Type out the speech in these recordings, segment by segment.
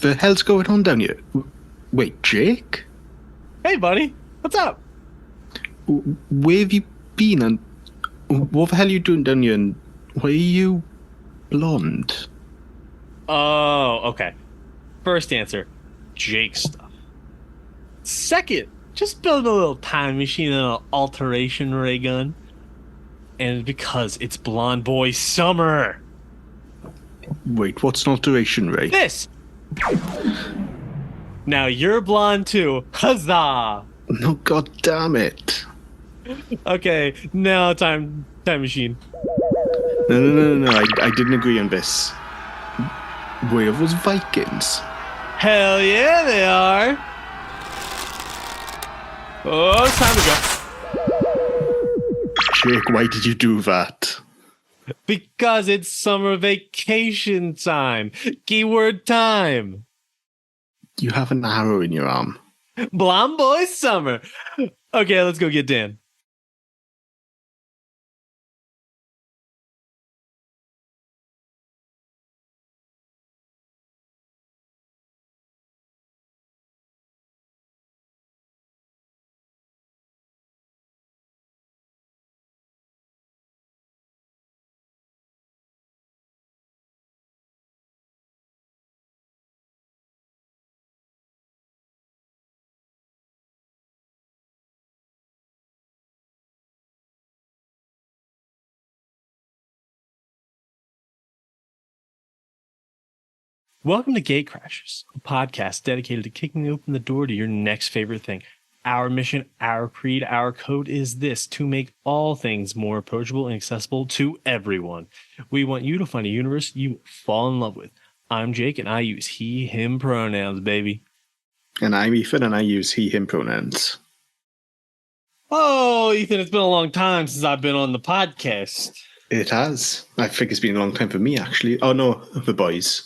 the hell's going on down here? Wait, Jake? Hey, buddy. What's up? Where have you been, and what the hell are you doing down here, and why are you blonde? Oh, okay. First answer, Jake stuff. Second, just build a little time machine and an alteration ray gun. And because it's Blonde Boy Summer. Wait, what's an alteration ray? This! Now you're blonde too. Huzzah! No, god damn it. Okay, now time machine. No. I didn't agree on this. Where are those Vikings? Hell yeah, they are! Oh, it's time to go. Jake, why did you do that? Because it's summer vacation time. Keyword time. You have an arrow in your arm. Blonde Boy Summer. Okay, let's go get Dan. Welcome to Gate Crashers, a podcast dedicated to kicking open the door to your next favorite thing. Our mission, our creed, our code is this: to make all things more approachable and accessible to everyone. We want you to find a universe you fall in love with. I'm Jake, and I use he, him pronouns, baby. And I'm Ethan, and I use he, him pronouns. Oh, Ethan, it's been a long time since I've been on the podcast. It has. I think it's been a long time for me, actually. Oh, no, the boys.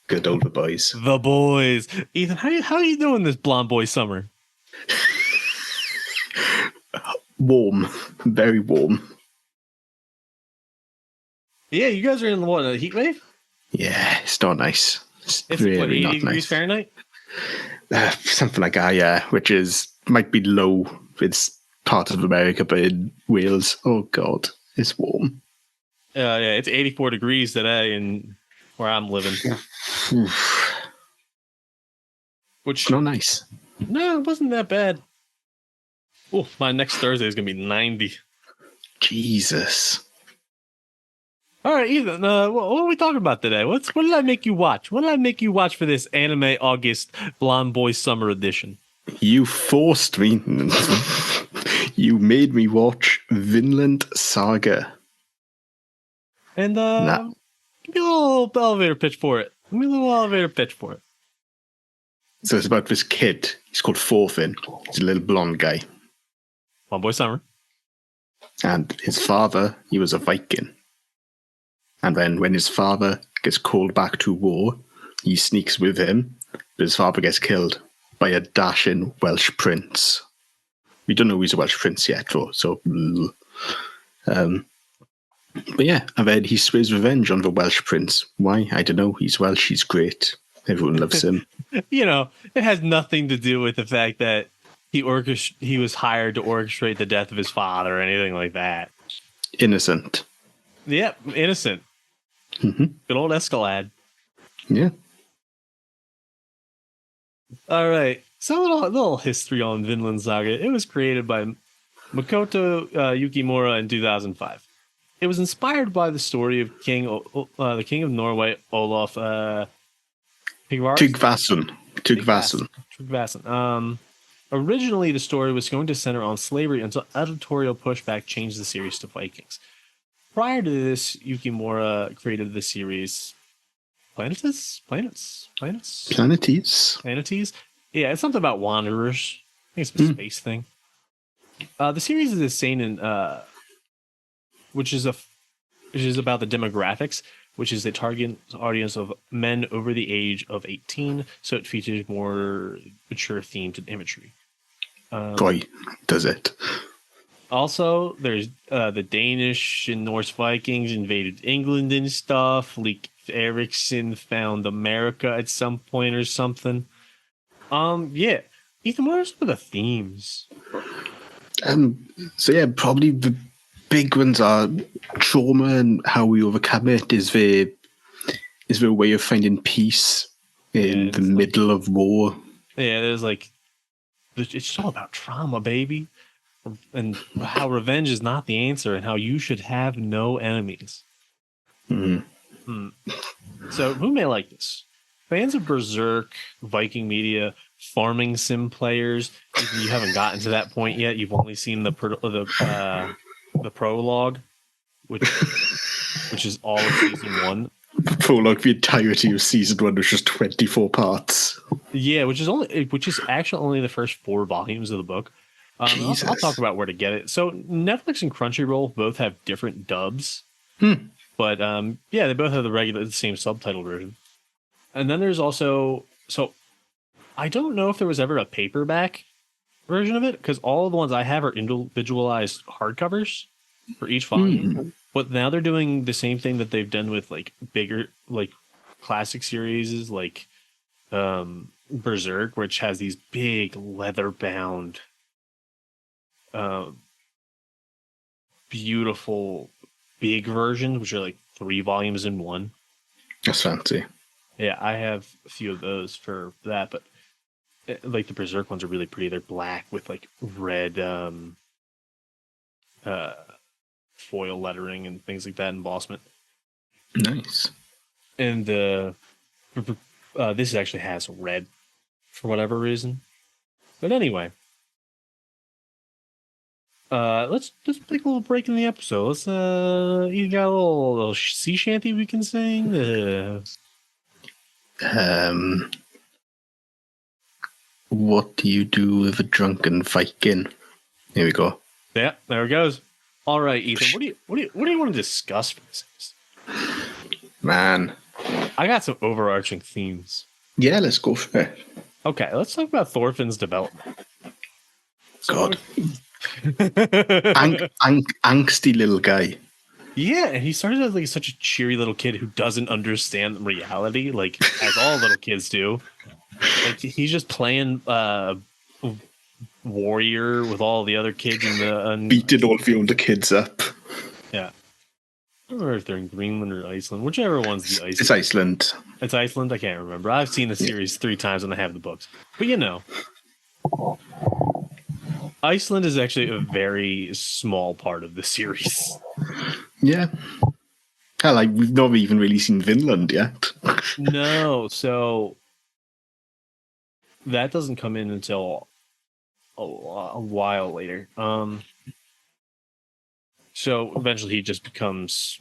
Good old the boys. The boys. Ethan, how are you doing this Blonde Boy Summer? Warm. Very warm. Yeah, you guys are in what, a heat wave? Yeah, it's not nice. It's really what, 80 not degrees nice. Fahrenheit? Something like that, yeah. Which might be low. It's part of America, but in Wales, oh god, it's warm. Yeah, it's 84 degrees today in where I'm living. Which, not nice. No, it wasn't that bad. Oh, my next Thursday is going to be 90. Jesus. All right, Ethan, what are we talking about today? What did I make you watch? What did I make you watch for this Anime August Blonde Boy Summer Edition? You forced me. You made me watch Vinland Saga. And, give me a little elevator pitch for it. So it's about this kid. He's called Thorfinn. He's a little blonde guy. Blonde Boy Summer. And his father, he was a Viking. And then when his father gets called back to war, he sneaks with him, but his father gets killed by a dashing Welsh prince. We don't know he's a Welsh prince yet, though, so... but yeah, and then he swears revenge on the Welsh prince. Why? I don't know. He's Welsh, he's great. Everyone loves him. You know, it has nothing to do with the fact that he was hired to orchestrate the death of his father or anything like that. Innocent. Yep, innocent. Mm-hmm. Good old Askeladd. Yeah. All right. So a little history on Vinland Saga. It was created by Makoto Yukimura in 2005. It was inspired by the story of the King of Norway, Olaf Tryggvason. Originally, the story was going to center on slavery until editorial pushback changed the series to Vikings. Prior to this, Yukimura created the series Planetes? Yeah, it's something about wanderers. I think it's a space thing. The series is a seinen, which is about the demographics, which is the target audience of men over the age of 18. So it features more mature themed imagery. Boy, does it. Also, there's the Danish and Norse Vikings invaded England and stuff. Leif Erikson found America at some point or something. Yeah. Ethan, what are some of the themes? So yeah, probably the big ones are trauma and how we overcome it. Is there a way of finding peace in the middle of war? Yeah, there's like, it's all about trauma, baby. And how revenge is not the answer, and how you should have no enemies. So, who may like this? Fans of Berserk, Viking media, farming sim players. If you haven't gotten to that point yet, you've only seen the prologue, which is all of season 1. Prologue, the entirety of season 1 was just 24 parts. Yeah, which is actually only the first 4 volumes of the book. I'll talk about where to get it. So Netflix and Crunchyroll both have different dubs, but yeah, they both have the same subtitle version. And then there's also, so I don't know if there was ever a paperback version of it, because all of the ones I have are individualized hardcovers for each volume. But now they're doing the same thing that they've done with like bigger, like classic series, like Berserk, which has these big leather bound, beautiful big versions, which are like 3 volumes in 1. That's fancy. Yeah, I have a few of those for that, but like the Berserk ones are really pretty. They're black with like red foil lettering and things like that, embossment. Nice. And this actually has red for whatever reason. But anyway, let's just take a little break in the episode. Let's you got a little sea shanty we can sing. What do you do with a drunken Viking? Here we go. Yeah, there it goes. All right, Ethan. What do you want to discuss for this? Man, I got some overarching themes. Yeah, let's go for it. Okay, let's talk about Thorfinn's development. God, angsty little guy. Yeah, and he started as like such a cheery little kid who doesn't understand reality, like as all little kids do. Like he's just playing warrior with all the other kids in the beating all the older kids up. Yeah, I don't remember if they're in Greenland or Iceland, whichever one's the Iceland. It's Iceland. It's Iceland. I can't remember. I've seen the series 3 times and I have the books, but you know, Iceland is actually a very small part of the series. Yeah. Hell, like we've not even really seen Vinland yet. No, so that doesn't come in until a while later. So eventually he just becomes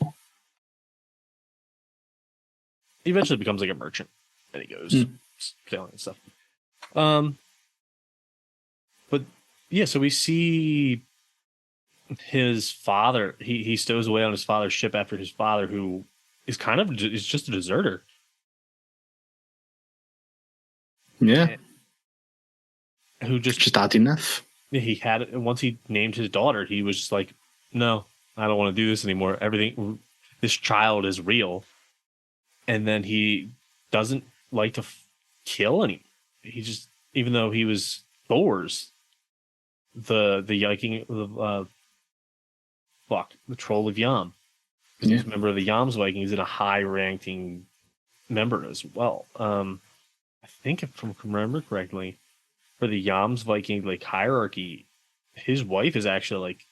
like a merchant, and he goes selling and stuff. But yeah, so we see his father. He stows away on his father's ship after his father, who is just a deserter. Yeah. Who just had enough. He had once he named his daughter, he was just like, no, I don't want to do this anymore. This child is real. And then he doesn't like to kill anyone. He just, even though he was Thor's, the Viking, the troll of Yam. He's a member of the Yam's Vikings and a high-ranking member as well. I think if I remember correctly, for the Yam's Viking like hierarchy, his wife is actually like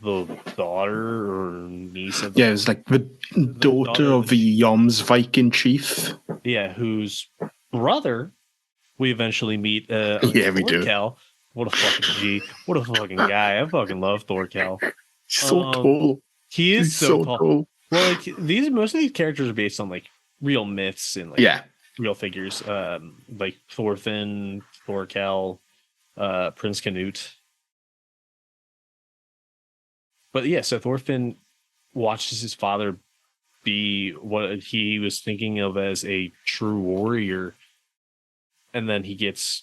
the daughter or niece of it's like the daughter of the Yam's Viking chief. Yeah, whose brother we eventually meet. Yeah, we do. What a fucking G! What a fucking guy! I fucking love Thorkel. So tall. He is so tall. Well, like most of these characters are based on like real myths and like real figures, like Thorfinn, Thorkel, Prince Canute. But yeah, so Thorfinn watches his father be what he was thinking of as a true warrior, and then he gets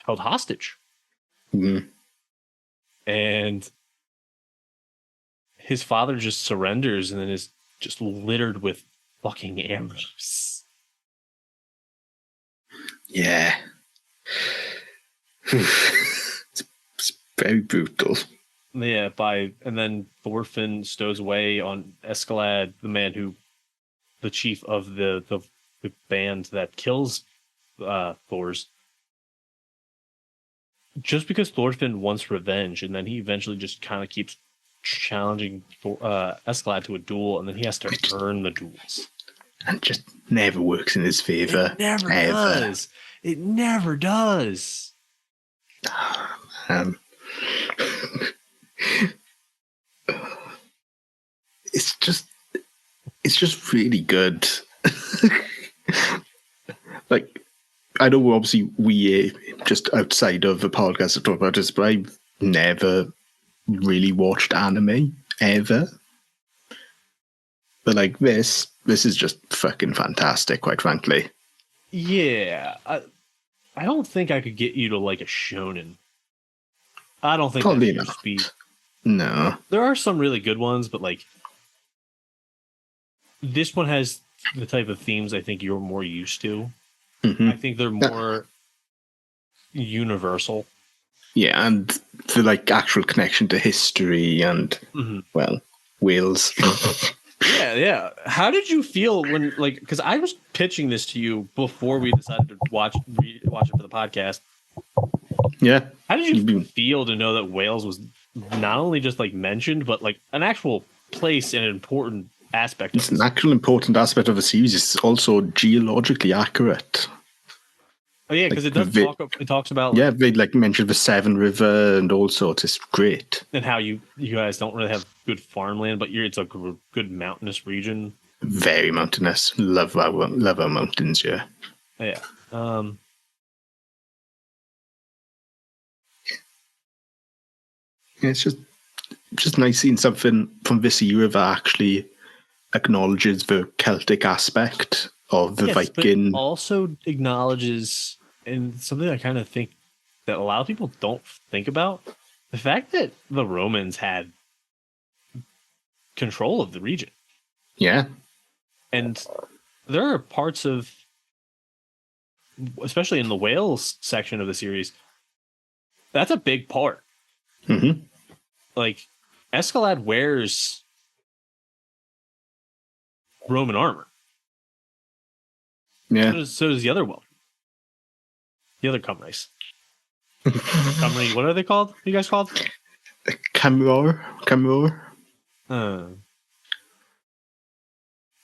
held hostage. Mm-hmm. and his father just surrenders and then is just littered with fucking arrows. Yeah. It's very brutal. Yeah, and then Thorfinn stows away on Askeladd, the chief of the band that kills Thor's. Just because Thorfinn wants revenge, and then he eventually just kind of keeps challenging Askeladd to a duel, and then he has to earn the duels. And it just never works in his favor. It never does. It never does. It's just really good. Like, I know obviously we just outside of the podcast have talked about this, but I've never really watched anime ever. But like this is just fucking fantastic, quite frankly. Yeah, I don't think I could get you to like a shonen. I don't think Probably that's your not. speed. No. There are some really good ones, but like this one has the type of themes I think you're more used to. Mm-hmm. I think they're more universal. Yeah, and the like actual connection to history and well, Wales. Yeah. How did you feel when because I was pitching this to you before we decided to watch it for the podcast. Yeah. How did you feel to know that Wales was not only just like mentioned, but like an actual place and an important aspect of it? It's an actual important aspect of the series. It's also geologically accurate. Oh yeah, because like, it talks about they like mentioned the Severn River and all sorts. It's great. And how you guys don't really have good farmland, but it's a good mountainous region. Very mountainous. Love our mountains. Yeah. Yeah. It's just nice seeing something from this era that actually acknowledges the Celtic aspect of the Viking. But also acknowledges, and something I kind of think that a lot of people don't think about, the fact that the Romans had control of the region. Yeah. And there are parts of, especially in the Wales section of the series, that's a big part. Mm-hmm. Like, Askeladd wears Roman armor. Yeah. So does the other Welsh. The other Cymraes. Cymru, what are they called? You guys called? Camor.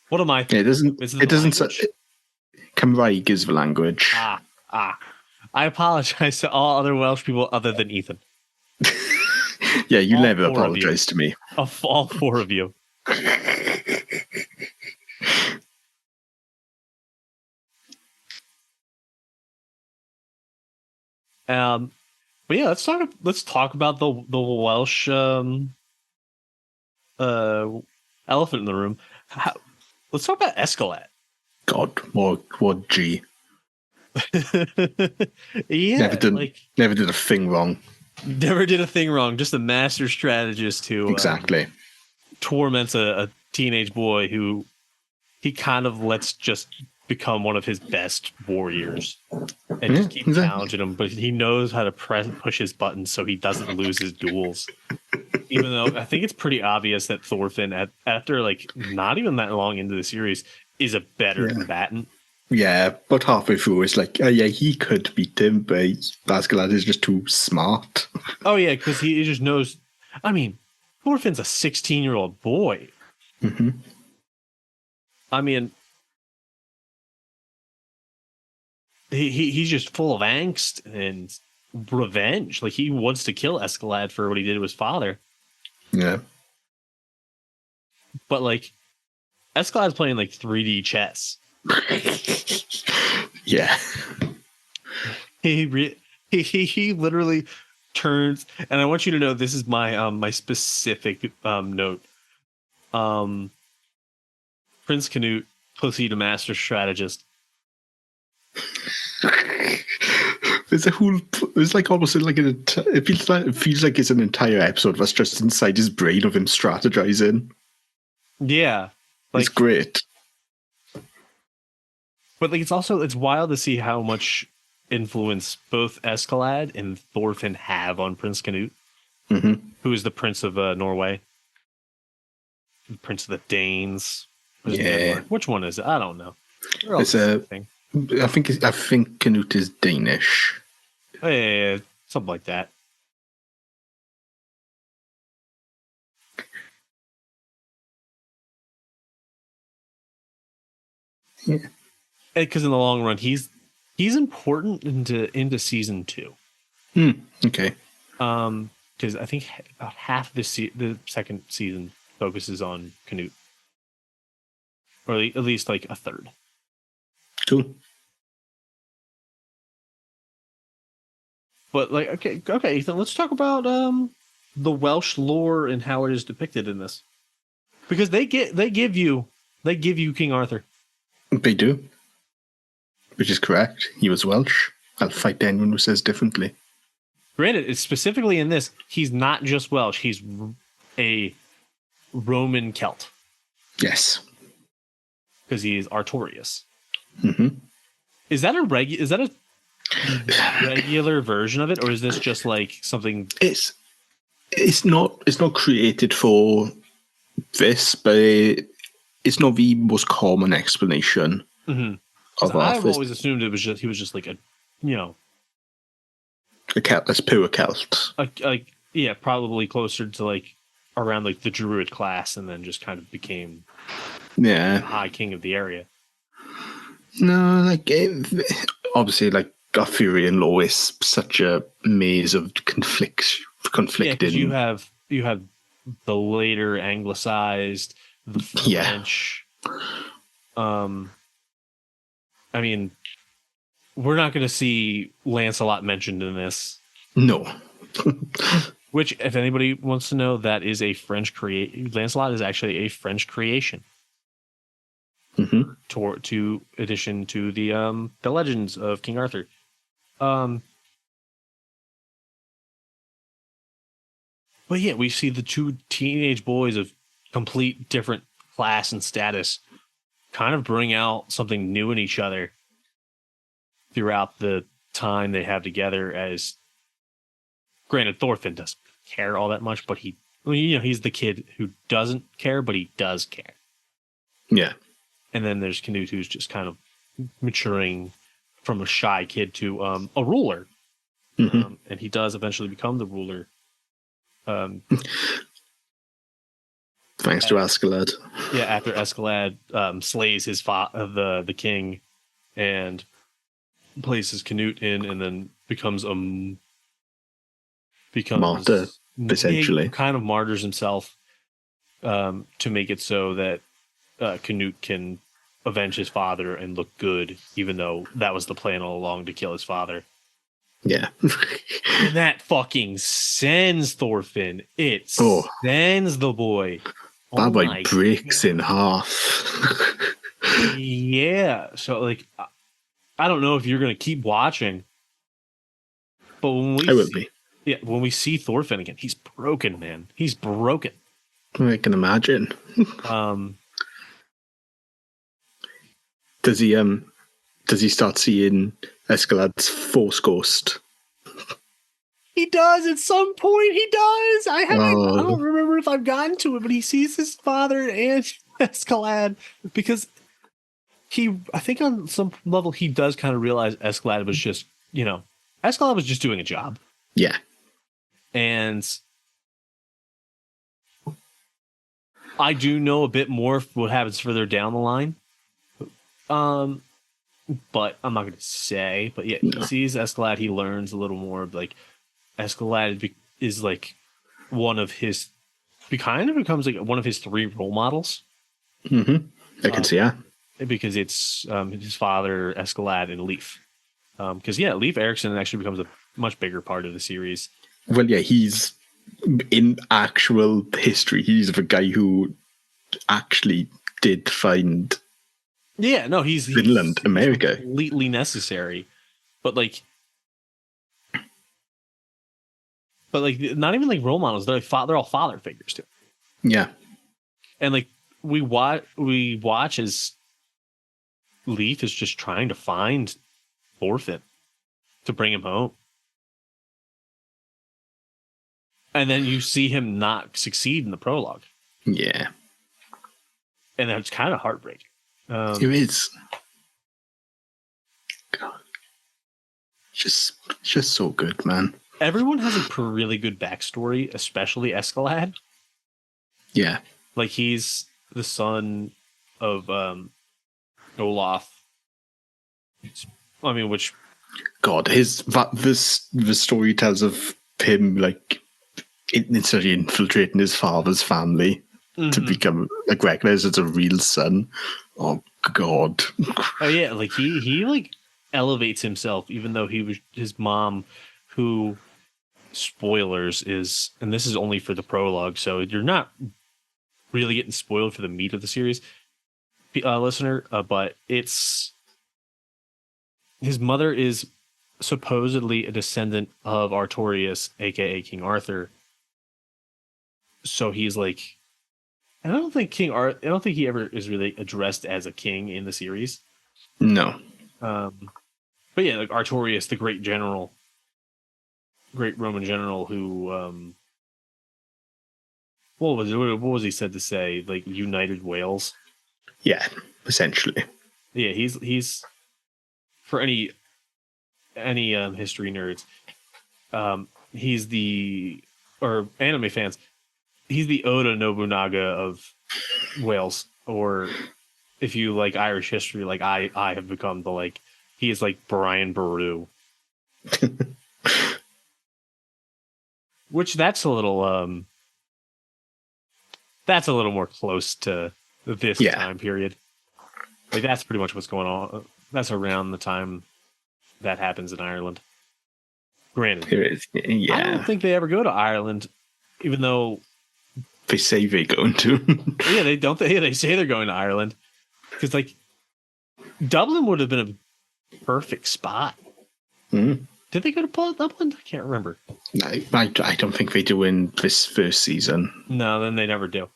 What am I thinking? It doesn't. Cymraeg is the language. I apologize to all other Welsh people other than Ethan. Yeah, you all never apologize to me. Of all four of you. But yeah, let's talk about the Welsh elephant in the room. Let's talk about Askeladd. God, what G. Yeah, never did a thing wrong. Never did a thing wrong. Just a master strategist who exactly torments a teenage boy who he kind of lets just become one of his best warriors and just keep challenging him. But he knows how to push his buttons so he doesn't lose his duels. Even though I think it's pretty obvious that Thorfinn, after like not even that long into the series, is a better combatant. Yeah, but halfway through, it's like, oh yeah, he could beat him, but Askeladd is just too smart. Oh yeah, because he just knows. I mean, Thorfinn's a 16-year-old boy. Mm-hmm. I mean, he's just full of angst and revenge. Like, he wants to kill Askeladd for what he did to his father. Yeah. But like, Askeladd's playing like 3D chess. Yeah. He literally turns, and I want you to know this is my my specific note. Prince Canute, pussy to master strategist. There's like almost like it feels like it's an entire episode that's just inside his brain of him strategizing. Yeah, It's great. But like, it's wild to see how much influence both Askeladd and Thorfinn have on Prince Canute, who is the Prince of Norway, the Prince of the Danes. Yeah, which one is it? I don't know. It's I think Canute is Danish. Oh, yeah, something like that. Yeah, because in the long run, he's important into season 2. Okay. Because I think about half the second season focuses on Canute, or at least like a third. Cool. But like, okay, Ethan, let's talk about the Welsh lore and how it is depicted in this, because they give you King Arthur. They do, which is correct. He was Welsh. I'll fight anyone who says differently. Granted, it's specifically in this, he's not just Welsh. He's a Roman Celt. Yes, because he is Artorias. Mm-hmm. Is that a regular version of it, or is this just like something? It's not created for this, but it's not the most common explanation of Arthur. I've always assumed he was just like a Celt. That's pure Celt. Probably closer to like around like the Druid class, and then just kind of became the High King of the area. No, like obviously, like Arthurian law is such a maze of conflicting. Yeah, you have the later anglicized, the French. I mean, we're not going to see Lancelot mentioned in this. No. Which, if anybody wants to know, that is a French Lancelot is actually a French creation. To addition to the legends of King Arthur. But yeah, we see the two teenage boys of complete different class and status kind of bring out something new in each other throughout the time they have together. As granted, Thorfinn doesn't care all that much, but he's the kid who doesn't care, but he does care. Yeah. And then there's Canute, who's just kind of maturing from a shy kid to a ruler. And he does eventually become the ruler. Thanks to Askeladd. Yeah, after Askeladd slays his the king and places Canute in, and then becomes martyr, essentially. Kind of martyrs himself to make it so that Canute can avenge his father and look good, even though that was the plan all along, to kill his father. Yeah. And that fucking sends Thorfinn. It sends the boy. That boy breaks in half. Yeah. So, like, I don't know if you're going to keep watching, but when we see Thorfinn again, he's broken, man. He's broken. I can imagine. Does he start seeing Askeladd's Force Ghost? He does at some point. He does. I don't remember if I've gotten to it, but he sees his father and Askeladd, because I think on some level he does kind of realize Askeladd was just, Askeladd was just doing a job. Yeah. And I do know a bit more of what happens further down the line. But I'm not going to say. But yeah, he sees Askeladd. He learns a little more of like Askeladd is like one of his. He kind of becomes like one of his 3 role models. I can see that. Because it's his father, Askeladd, and Leif. Because Leif Erikson actually becomes a much bigger part of the series. Well, yeah, he's in actual history. He's the guy who actually did find. Yeah, no, he's Vinland, America. Completely necessary. But like, but like not even like role models. They're like they're all father figures too. Yeah. And like we watch as Leif is just trying to find Thorfinn to bring him home. And then you see him not succeed in the prologue. Yeah. And that's kind of heartbreaking. It is. God. Just so good, man. Everyone has a really good backstory, especially Askeladd. Yeah. Like he's the son of Olaf. I mean, which God, the story tells of him like instantly infiltrating his father's family to become like recognized as a real son. Oh God. Oh yeah, like he like elevates himself, even though he was his mom, who spoilers is, and this is only for the prologue, so you're not really getting spoiled for the meat of the series, listener. But it's his mother is supposedly a descendant of Artorias, aka King Arthur. So he's like, I don't think I don't think he ever is really addressed as a king in the series. No. But yeah, like Artorias, the great Roman general who, what was he said to say? Like united Wales. Yeah, essentially. Yeah, he's for any history nerds, he's or anime fans, he's the Oda Nobunaga of Wales, or if you like Irish history, like I have become he is like Brian Boru. Which that's a little more close to this time period. Like that's pretty much what's going on. That's around the time that happens in Ireland. Granted, I don't think they ever go to Ireland, even though they say they're going to. Yeah, they don't. They say they're going to Ireland because like Dublin would have been a perfect spot. Mm. Did they go to Dublin? I can't remember. I don't think they do in this first season. No, then they never do.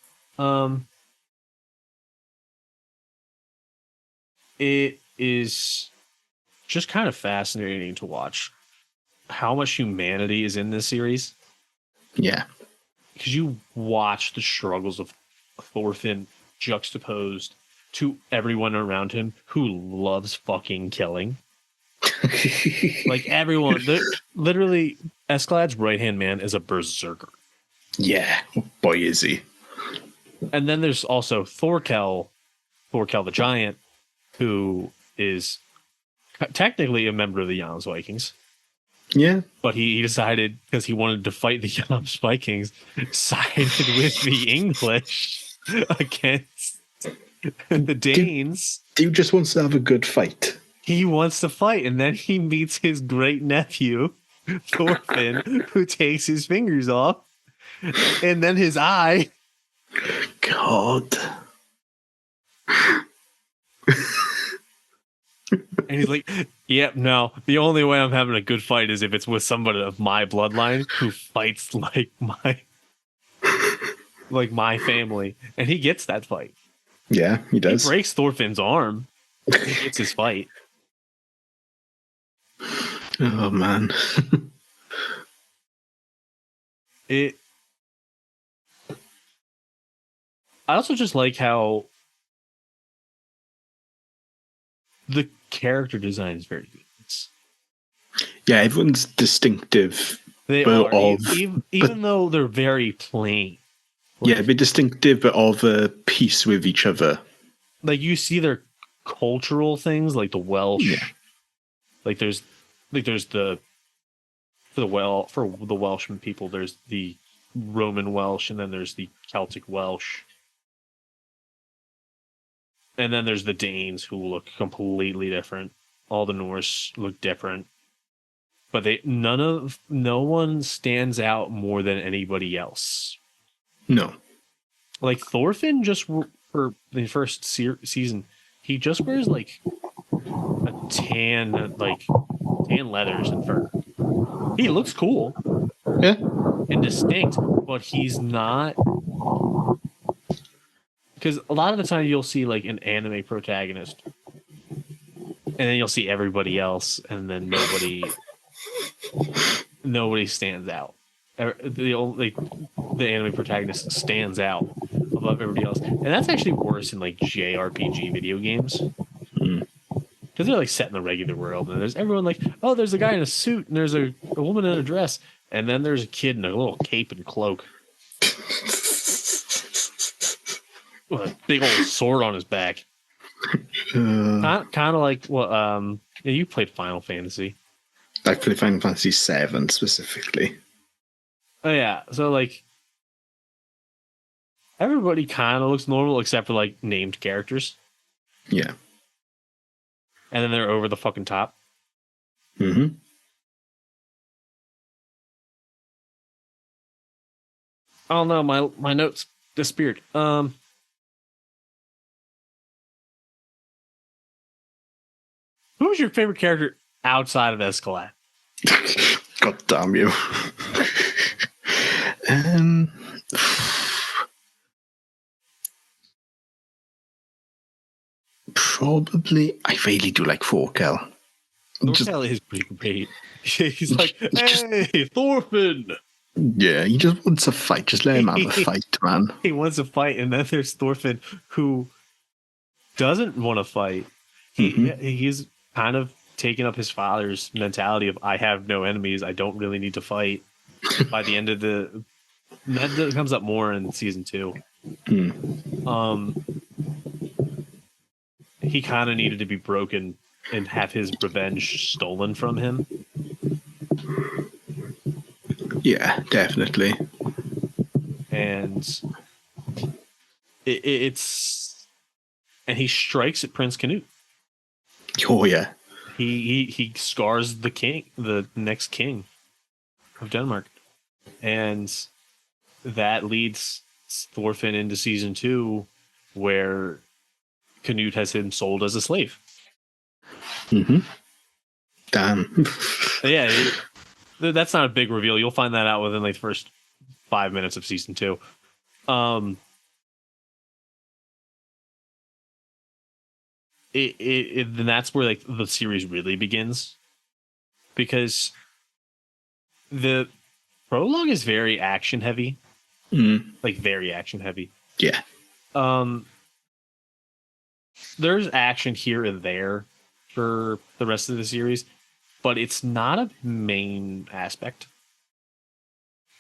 It is just kind of fascinating to watch how much humanity is in this series. Yeah. Because you watch the struggles of Thorfinn juxtaposed to everyone around him who loves fucking killing. Like everyone, literally, Askeladd's right-hand man is a berserker. Yeah, boy is he. And then there's also Thorkel the giant, who is technically a member of the Jans Vikings. Yeah. But he decided, because he wanted to fight the Jans Vikings, sided with the English against the Danes. Dude just wants to have a good fight. He wants to fight, and then he meets his great nephew, Thorfinn, who takes his fingers off, and then his eye. God. And he's like, yep, no, the only way I'm having a good fight is if it's with somebody of my bloodline who fights like my family. And he gets that fight. Yeah, he does. He breaks Thorfinn's arm. He gets his fight. Oh, man. I also just like how the character design is very good. Yeah, everyone's distinctive. They are, even though they're very plain. Like, yeah, they're distinctive, but of a piece with each other. Like you see their cultural things, like the Welsh. Yeah. Like there's the for the Welshman people, there's the Roman Welsh, and then there's the Celtic Welsh. And then there's the Danes, who look completely different. All the Norse look different. But no one stands out more than anybody else. No. Like Thorfinn, just for the first season, he just wears like a tan leathers and fur. He looks cool. Yeah. and distinct, but he's not. Because a lot of the time you'll see like an anime protagonist, and then you'll see everybody else, and then nobody stands out. The anime protagonist stands out above everybody else, and that's actually worse in like JRPG video games. Because they're like set in the regular world, and there's everyone like, oh, there's a guy in a suit, and there's a woman in a dress, and then there's a kid in a little cape and cloak with a big old sword on his back. Kind of like what you played Final Fantasy. I played Final Fantasy VII specifically. Oh yeah, so like everybody kind of looks normal except for like named characters. Yeah. And then they're over the fucking top. Mm-hmm. Oh no, my notes disappeared. Who was your favorite character outside of Askeladd? God damn you. Probably, I really do like Thorkel. Thorkel is pretty great. He's like, hey, Thorfinn! Yeah, he just wants a fight. Just let him have a fight, man. He wants a fight, and then there's Thorfinn, who doesn't want to fight. He's kind of taken up his father's mentality of, I have no enemies, I don't really need to fight. By the end of that comes up more in season 2. He kind of needed to be broken and have his revenge stolen from him. Yeah, definitely. And it's and he strikes at Prince Canute. Oh yeah. He scars the next king of Denmark, and that leads Thorfinn into season 2, where Canute has him sold as a slave. Damn. Yeah, that's not a big reveal. You'll find that out within like the first 5 minutes of season 2. Then that's where like the series really begins, because the prologue is very action heavy, like very action heavy. Yeah. There's action here and there for the rest of the series, but it's not a main aspect,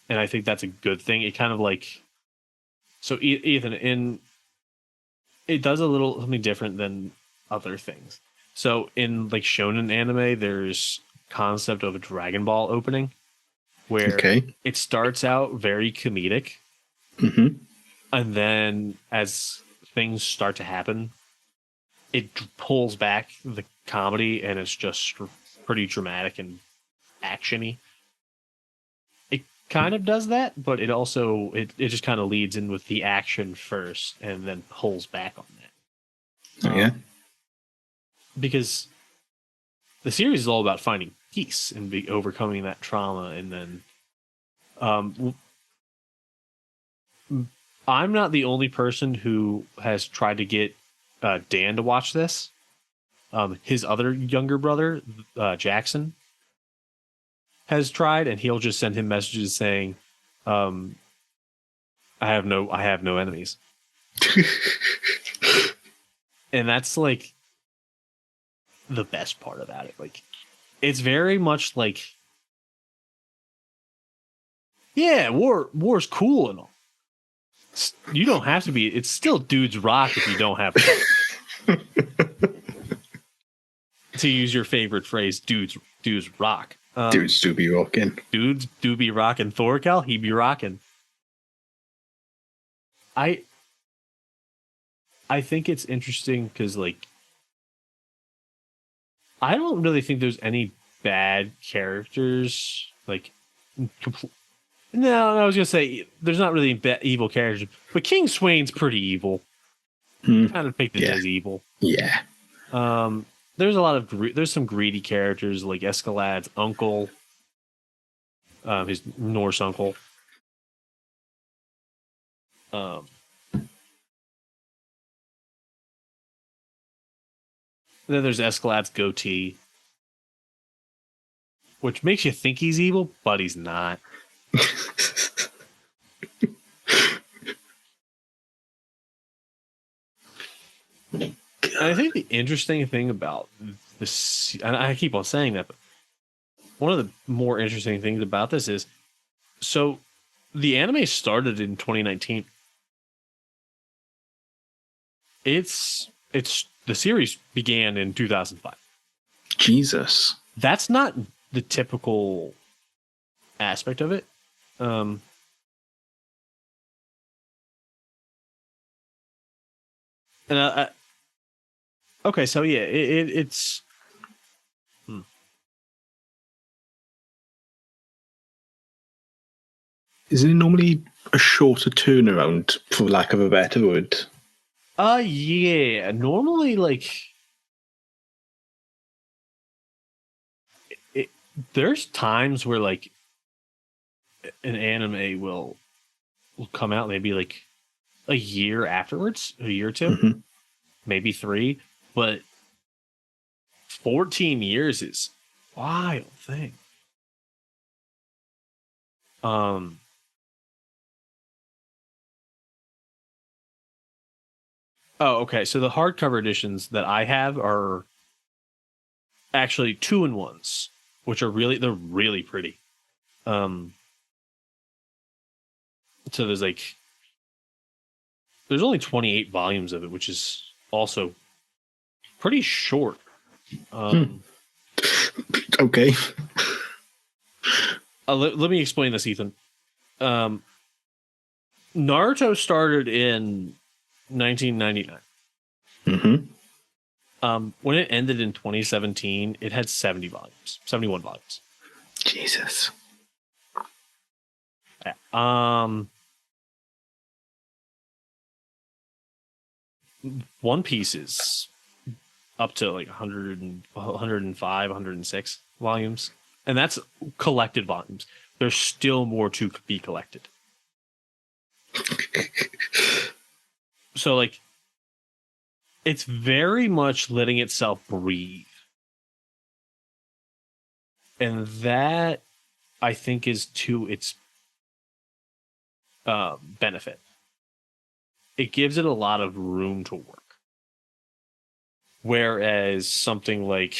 and I think that's a good thing. It kind of like, so Ethan, it does a little something different than other things. So in like shonen anime, there's concept of a Dragon Ball opening where it starts out very comedic, and then as things start to happen, it pulls back the comedy and it's just pretty dramatic and actiony. It kind of does that, but it also it just kind of leads in with the action first and then pulls back on that. Yeah. Because the series is all about finding peace and overcoming that trauma, and then I'm not the only person who has tried to get Dan to watch this. His other younger brother, Jackson, has tried, and he'll just send him messages saying, "I have no enemies," and that's like the best part about it. Like, it's very much like, yeah, war's cool and all. You don't have to be. It's still dudes rock if you don't have to. To use your favorite phrase, dudes rock. Dudes do be rocking. Dudes do be rocking. Thorkel, he be rocking. I think it's interesting because, like, I don't really think there's any bad characters. Like, no, I was gonna say there's not really evil characters, but King Swain's pretty evil. Kind of picked it as evil. Yeah. There's a lot of there's some greedy characters like Askeladd's uncle, his Norse uncle. Um, then there's Askeladd's goatee, which makes you think he's evil, but he's not. And I think the interesting thing about this, and I keep on saying that, but one of the more interesting things about this is, so the anime started in 2019. It's the series began in 2005. Jesus. That's not the typical aspect of it. And okay, so yeah, it's. Isn't it normally a shorter turnaround, for lack of a better word? Yeah. Normally, like, there's times where like an anime will come out maybe like a year afterwards, a year or two, maybe 3, but 14 years is a wild thing. Oh, okay. So the hardcover editions that I have are actually 2-in-1s, which are they're really pretty. So there's only 28 volumes of it, which is also pretty short. Okay. Let me explain this, Ethan. Naruto started in 1999. When it ended in 2017, it had 71 volumes. Jesus. One Piece is up to like 105, 106 volumes. And that's collected volumes. There's still more to be collected. So, like, it's very much letting itself breathe. And that, I think, is to its benefit. It gives it a lot of room to work. Whereas something like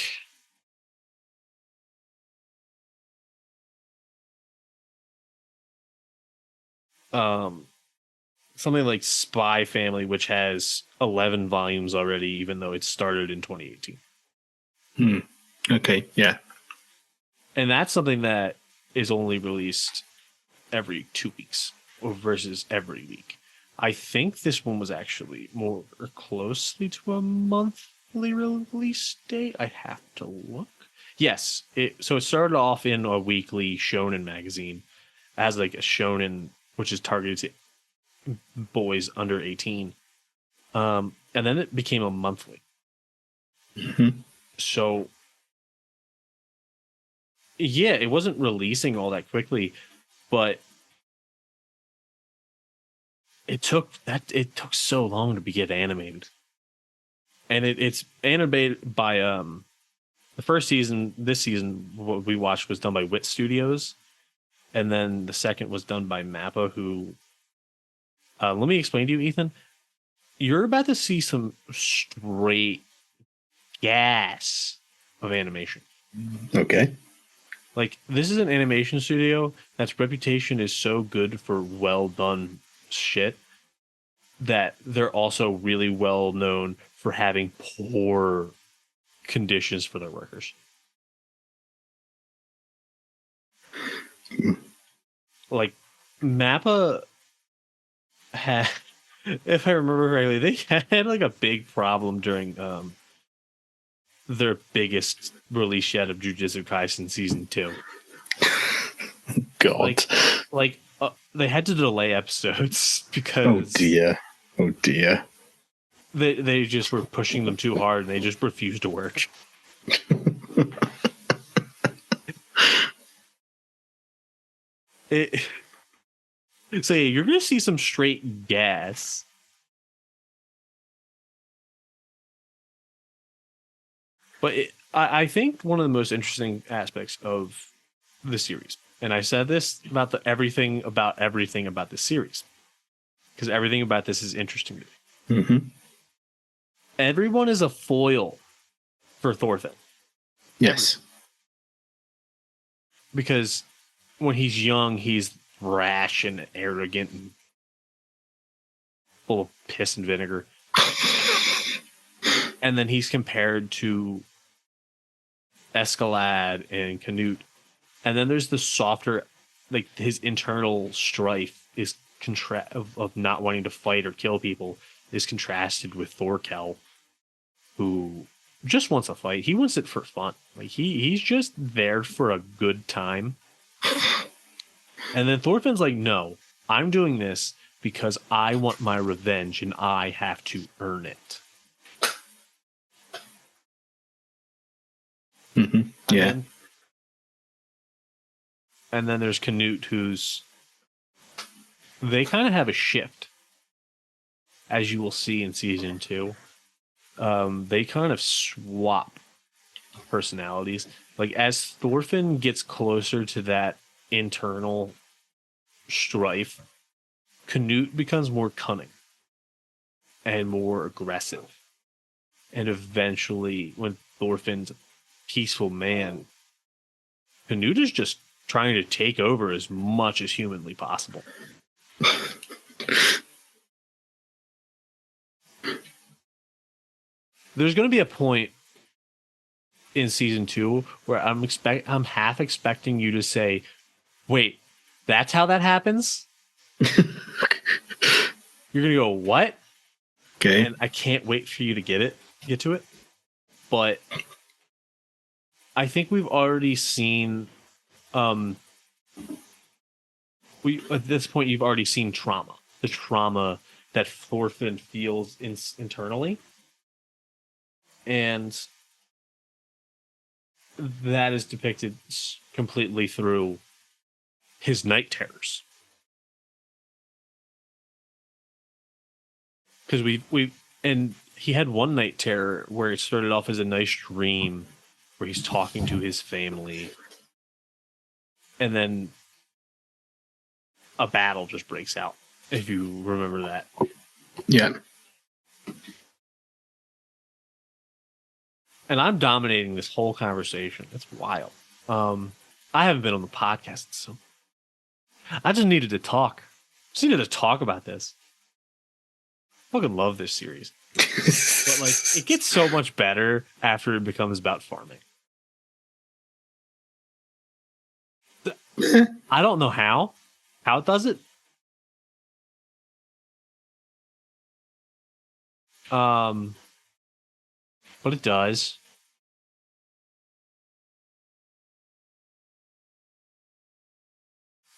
Spy Family, which has 11 volumes already, even though it started in 2018. Okay, yeah. And that's something that is only released every 2 weeks versus every week. I think this one was actually more closely to a monthly release date. I have to look. Yes. So it started off in a weekly shonen magazine as like a shonen, which is targeted to boys under 18. And then it became a monthly. So, yeah, it wasn't releasing all that quickly, but it took so long to get animated. And it's animated by the first season, this season, what we watched was done by Wit Studios. And then the second was done by Mappa, who let me explain to you, Ethan. You're about to see some straight gas of animation. Okay. Like, this is an animation studio that's reputation is so good for well done shit that they're also really well known for having poor conditions for their workers. Like, Mappa had, if I remember correctly, they had like a big problem during their biggest release yet of Jujutsu Kaisen season 2. God. They had to delay episodes because oh dear they just were pushing them too hard and they just refused to work. So yeah, you're gonna see some straight gas. But I think one of the most interesting aspects of the series, and I said this about everything about the series, because everything about this is interesting to me. Mm-hmm. Everyone is a foil for Thorfinn. Yes. Because when he's young, he's rash and arrogant and full of piss and vinegar. And then he's compared to Askeladd and Canute. And then there's the softer, like his internal strife is of not wanting to fight or kill people is contrasted with Thorkel, who just wants a fight. He wants it for fun. Like he's just there for a good time. And then Thorfinn's like, no, I'm doing this because I want my revenge and I have to earn it. Mm-hmm. Yeah. And then there's Canute, they kind of have a shift, as you will see in season 2. They kind of swap personalities. Like as Thorfinn gets closer to that internal strife, Canute becomes more cunning and more aggressive. And eventually, when Thorfinn's a peaceful man, Canute is just trying to take over as much as humanly possible. There's going to be a point in season 2 where I'm half expecting you to say, "Wait, that's how that happens?" You're going to go, "What?" Okay. And I can't wait for you to get to it. But I think we've already seen at this point you've already seen trauma. The trauma that Thorfinn feels internally. And that is depicted completely through his night terrors. Because and he had one night terror where it started off as a nice dream where he's talking to his family, and then a battle just breaks out, if you remember that. Yeah. And I'm dominating this whole conversation. It's wild. I haven't been on the podcast, so I just needed to talk. Just needed to talk about this. I fucking love this series. But like, it gets so much better after it becomes about farming. I don't know how it does it. But it does.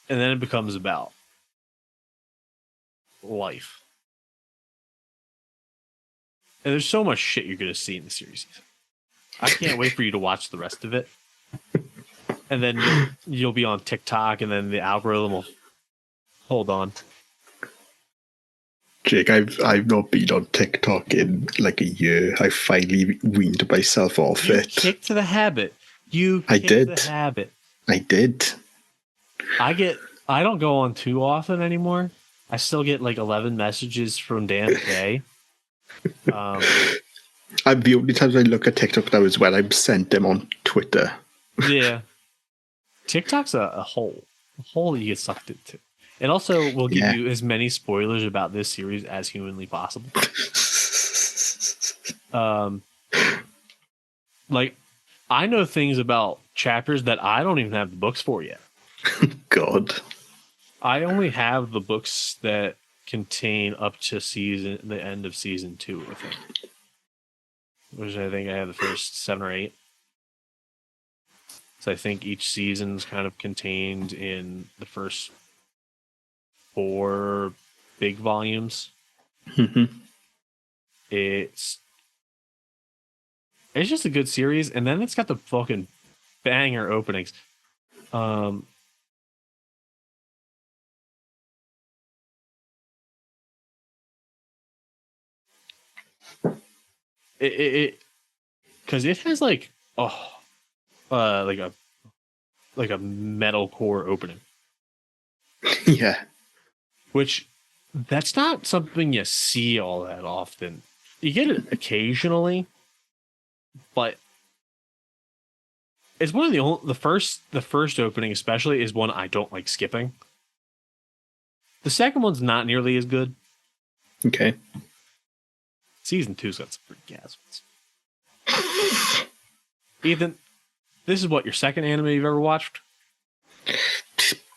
And then it becomes about life. And there's so much shit you're going to see in the series. I can't wait for you to watch the rest of it. And then you'll be on TikTok, and then the algorithm will... Hold on. Jake, I've not been on TikTok in like a year. I finally weaned myself off You it. kicked the habit. I did. The habit. I did. I don't go on too often anymore. I still get like 11 messages from Dan a day. I'm the only times I look at TikTok now is when I'm sent them on Twitter. Yeah. TikTok's a hole that you get sucked into. It also will give you as many spoilers about this series as humanly possible. Like, I know things about chapters that I don't even have the books for yet. God. I only have the books that contain up to the end of season 2, I think. Which I think I have the first 7 or 8. So I think each season's kind of contained in the first 4 big volumes. Mm-hmm. It's just a good series, and then it's got the fucking banger openings. Because it has like a metalcore opening, Yeah. which that's not something you see all that often. You get it occasionally, but it's one of the first opening especially is one I don't like skipping. The second one's not nearly as good. Okay. Season 2's got some pretty gasps. Ethan, this is what, your second anime you've ever watched?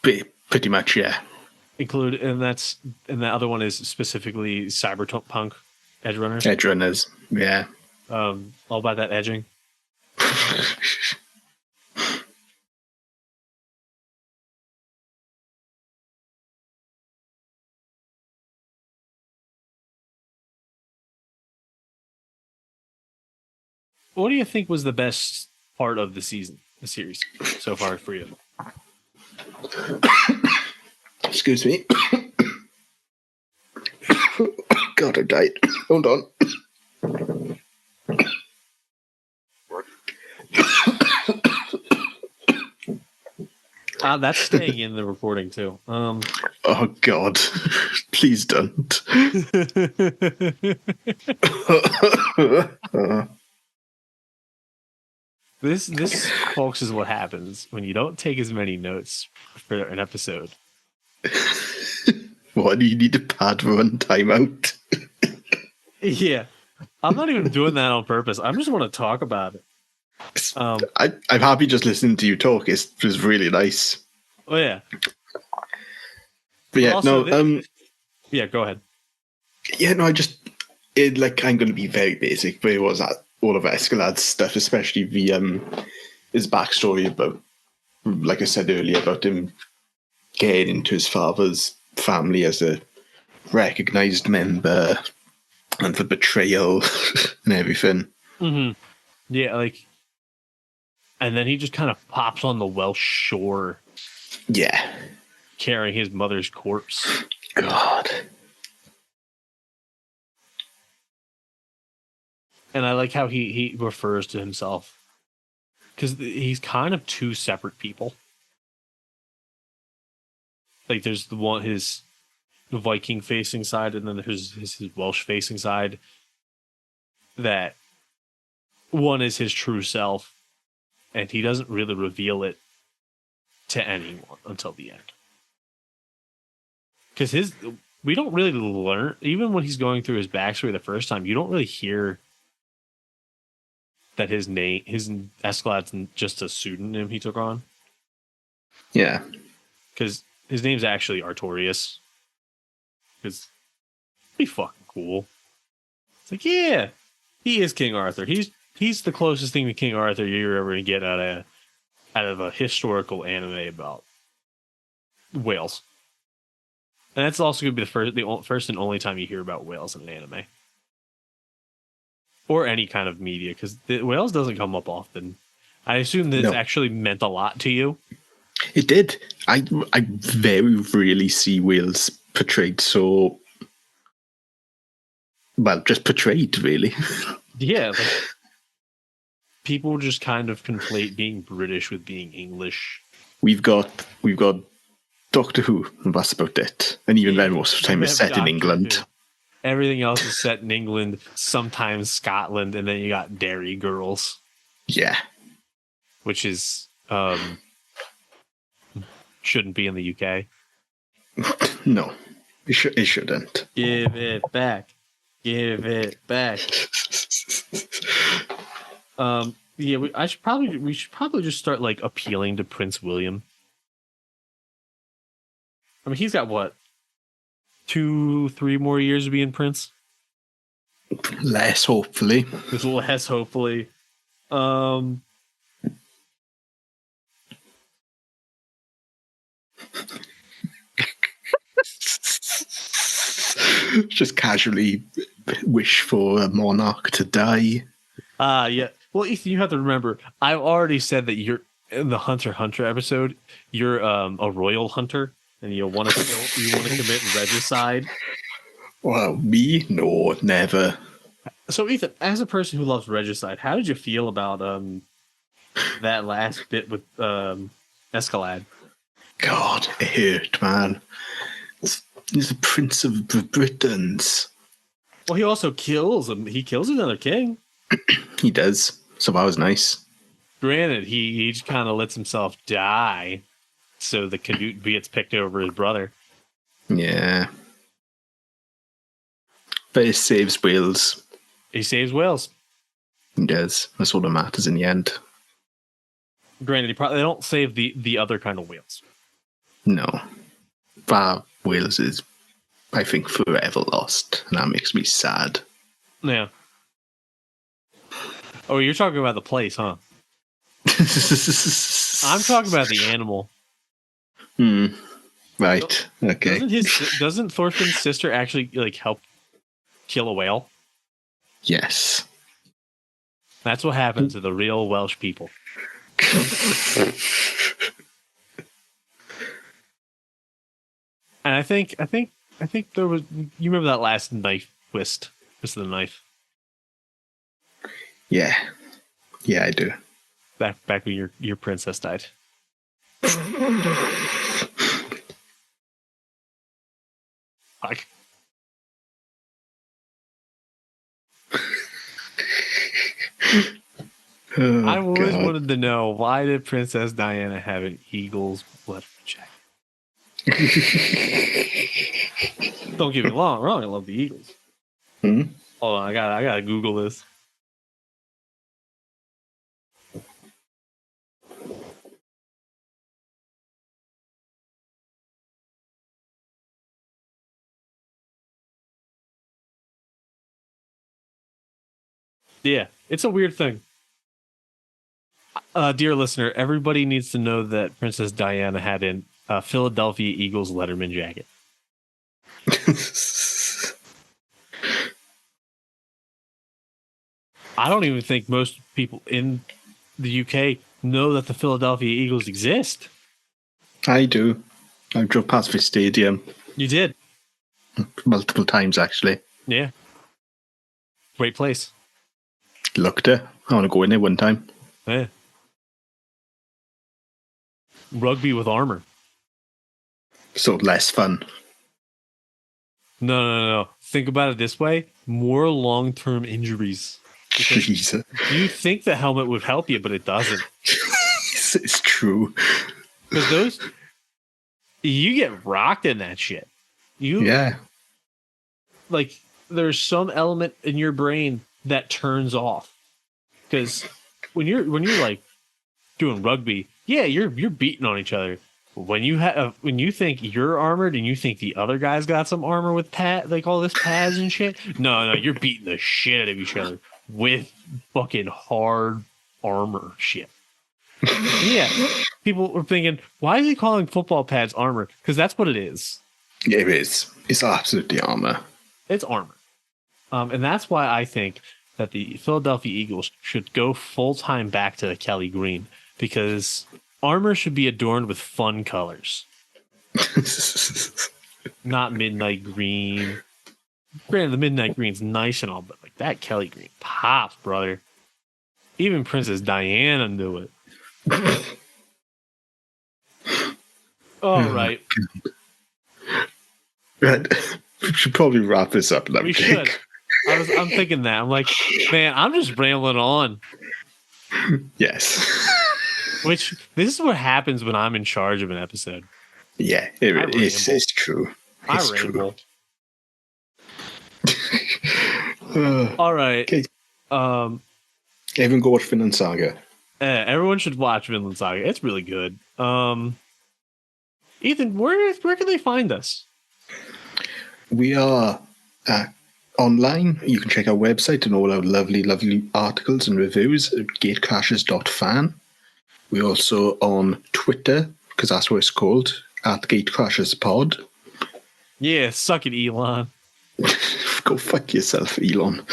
Pretty much, yeah. And the other one is specifically Cyberpunk Edgerunners. Edgerunners, yeah. All about that edging. What do you think was the best part of the series so far for you? Excuse me. God, I died. Hold on. That's staying in the recording too. Oh God, please don't. This, folks, is what happens when you don't take as many notes for an episode. What, do you need a pad for one time out? Yeah, I'm not even doing that on purpose. I just want to talk about it. I'm happy just listening to you talk. It's just really nice. Oh yeah. But yeah, yeah, go ahead. Yeah, no, I'm going to be very basic, but it was all of Askeladd's stuff, especially his backstory about, like I said earlier, about him getting into his father's family as a recognised member, and the betrayal and everything. Mm-hmm. Yeah, and then he just kind of pops on the Welsh shore. Yeah. Carrying his mother's corpse. God. And I like how he refers to himself. Because he's kind of two separate people. Like, there's the Viking facing side, and then there's his Welsh facing side. That one is his true self, and he doesn't really reveal it to anyone until the end. Because we don't really learn, even when he's going through his backstory the first time, you don't really hear that his Askeladd's just a pseudonym he took on. Yeah. Because his name's actually Artorius. It's pretty fucking cool. It's like, yeah, he is King Arthur. He's the closest thing to King Arthur you're ever going to get out of a historical anime about whales. And that's also going to be the first and only time you hear about whales in an anime. Or any kind of media, because whales doesn't come up often. I assume this actually meant a lot to you. It did. I very rarely see whales portrayed so... Well, just portrayed, really. Yeah, people just kind of conflate being British with being English. We've got Doctor Who, and that's about it. And even then, most of the time, it's set in England. Everything else is set in England, sometimes Scotland, and then you got Dairy Girls. Yeah. Which is shouldn't be in the UK. No, it shouldn't. Give it back. Give it back. Yeah, we should probably just start appealing to Prince William. I mean, he's got what, 2-3 more years of being Prince? Less, hopefully. Less, hopefully. Just casually wish for a monarch to die. Yeah. Well, Ethan, you have to remember, I've already said that you're in the Hunter x Hunter episode. You're a royal hunter, and you want to commit regicide. Well, me? No, never. So, Ethan, as a person who loves regicide, how did you feel about that last bit with Askeladd? God, it hurt, man. He's the Prince of the Britons. Well, he also kills him. He kills another king. He does. So that was nice. Granted, he just kind of lets himself die so the Canute gets picked over his brother. Yeah. But it saves Wales. He saves Wales. He does. That's all that matters in the end. Granted, they don't save the other kind of whales. No. That Wales is, I think, forever lost. And that makes me sad. Yeah. Oh, you're talking about the place, huh? I'm talking about the animal. Right. Okay. Doesn't Thorfinn's sister actually help kill a whale? Yes. That's what happened to the real Welsh people. And I think there was. You remember that last knife twist? Twist of the knife. Yeah. Yeah, I do. Back when your princess died. Fuck. Oh, I always God. wanted to know, why did Princess Diana have an eagle's leather jacket? Don't get me wrong. I love the Eagles. Hold on, I gotta Google this. Yeah, it's a weird thing. Dear listener, everybody needs to know that Princess Diana had a Philadelphia Eagles Letterman jacket. I don't even think most people in the UK know that the Philadelphia Eagles exist. I do. I drove past the stadium. You did? Multiple times, actually. Yeah. Great place. Looked it. I want to go in there one time. Yeah. Rugby with armor. So less fun. No. Think about it this way. More long-term injuries. Jesus. You think the helmet would help you, but it doesn't. It's true. Because you get rocked in that shit. Yeah. Like, there's some element in your brain that turns off. Because when you're like doing rugby, yeah, you're beating on each other. When you think you're armored and you think the other guy's got some armor with all this pads and shit, no, you're beating the shit out of each other with fucking hard armor shit. Yeah, people were thinking, why is he calling football pads armor? Because that's what it is. Yeah, it is. It's absolutely armor. It's armor. And that's why I think that the Philadelphia Eagles should go full-time back to the Kelly Green, because armor should be adorned with fun colors. Not midnight green. Granted, the midnight green's nice and all, but like that Kelly Green pops, brother. Even Princess Diana knew it. All right. We should probably wrap this up. We should. I'm thinking that. I'm like, man, I'm just rambling on. Yes. Which, this is what happens when I'm in charge of an episode. Yeah, it's true. It's I ramble. True. All right. Okay. Everyone go watch Vinland Saga. Everyone should watch Vinland Saga. It's really good. Ethan, where can they find us? We are online. You can check our website and all our lovely articles and reviews at gatecrashers.fan. We're also on Twitter, because that's what it's called, at gatecrasherspod. Yeah, suck it, Elon. Go fuck yourself, Elon.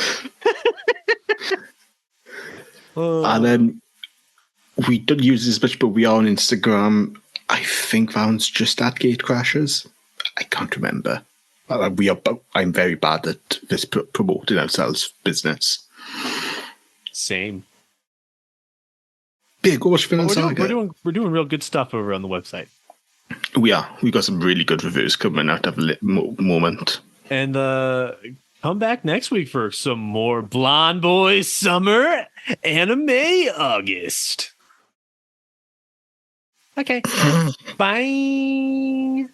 And then we don't use this much, but we are on Instagram. I think that one's just at Gatecrashers. I can't remember. I'm very bad at this promoting ourselves business. Same. Big watch Vinland Saga. We're doing real good stuff over on the website. We are. We got some really good reviews coming out of a moment. And come back next week for some more Blonde Boys Summer Anime August. Okay. Bye.